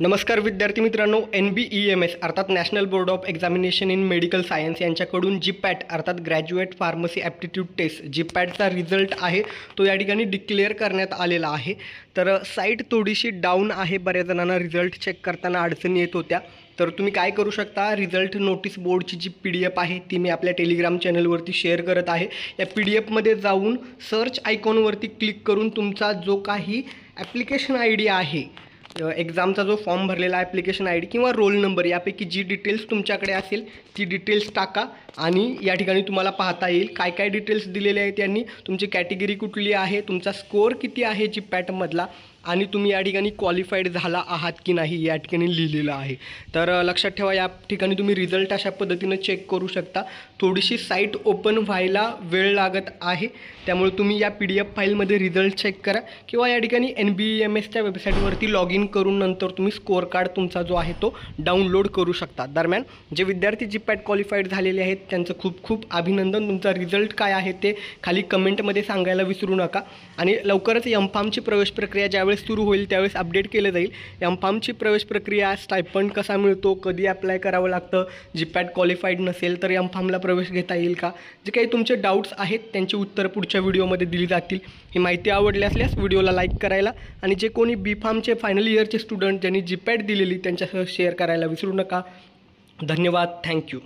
नमस्कार विद्यार्थी मित्रांनो, NBEMS अर्थात national board of examination in medical science यांच्याकडून GPAT अर्थात ग्रॅज्युएट फार्मसी ॲप्टिट्यूड टेस्ट GPATचा रिझल्ट आहे तो या ठिकाणी डिक्लेअर करण्यात आलेला आहे। तर साईट थोडीशी डाऊन आहे, बऱ्याच जणांना रिझल्ट चेक करताना अडचणी येत होत्या। तर तुम्ही काय करू शकता, रिझल्ट नोटीस बोर्डची जी PDF आहे ती मी आपल्या टेलिग्राम चॅनलवरती शेअर करत आहे। या PDFमध्ये जाऊन सर्च आयकॉनवरती क्लिक करून तुमचा जो काही ॲप्लिकेशन ID आहे, एक्झामचा जो फॉर्म भरलेला ॲप्लिकेशन ID किंवा रोल नंबर यापैकी जी डिटेल्स तुमच्याकडे असेल ती डिटेल्स टाका आणि या ठिकाणी तुम्हाला पाहता येईल काय काय डिटेल्स दिलेले आहेत यांनी, तुमची कॅटेगरी कुठली आहे, तुमचा स्कोअर किती आहे GPATमधला आणि तुम्ही या ठिकाणी क्वालिफाईड झाला आहात की नाही या ठिकाणी लिहिलेलं आहे। तर लक्षात ठेवा, या ठिकाणी तुम्ही रिझल्ट अशा पद्धतीने चेक करू शकता। थोडीशी साईट ओपन व्हायला वेळ लागत आहे, त्यामुळे तुम्ही या PDF फाईलमध्ये रिझल्ट चेक करा किंवा या ठिकाणी NBEMSच्या वेबसाईटवरती लॉग इन करून नंतर तुम्ही स्कोअर कार्ड तुमचा जो आहे तो डाउनलोड करू शकता। दरम्यान जे विद्यार्थी GPAT क्वालिफाईड झालेले आहेत त्यांचं खूप खूप अभिनंदन। तुमचा रिझल्ट काय आहे ते खाली कमेंटमध्ये सांगायला विसरू नका आणि लवकरच M-Pharmची प्रवेश प्रक्रिया ज्यावेळेस सुरू होईल त्यावेळेस अपडेट केलं जाईल। M-Pharmची प्रवेश प्रक्रिया, स्टायपंड कसा मिळतो, कधी अप्लाय करावं लागतं, GPAT क्वालिफाईड नसेल तर M-Pharmला प्रवेश घेता येईल का, जे काही तुमचे डाऊट्स आहेत त्यांची उत्तर पुढच्या व्हिडिओमध्ये दिली जातील। ही माहिती आवडली असल्यास व्हिडिओला लाईक करायला आणि जे कोणी B-Pharmचे फायनल इयरचे स्टुडंट ज्यांनी GPAT दिलेली त्यांच्यासह शेअर करायला विसरू नका। धन्यवाद, थँक्यू।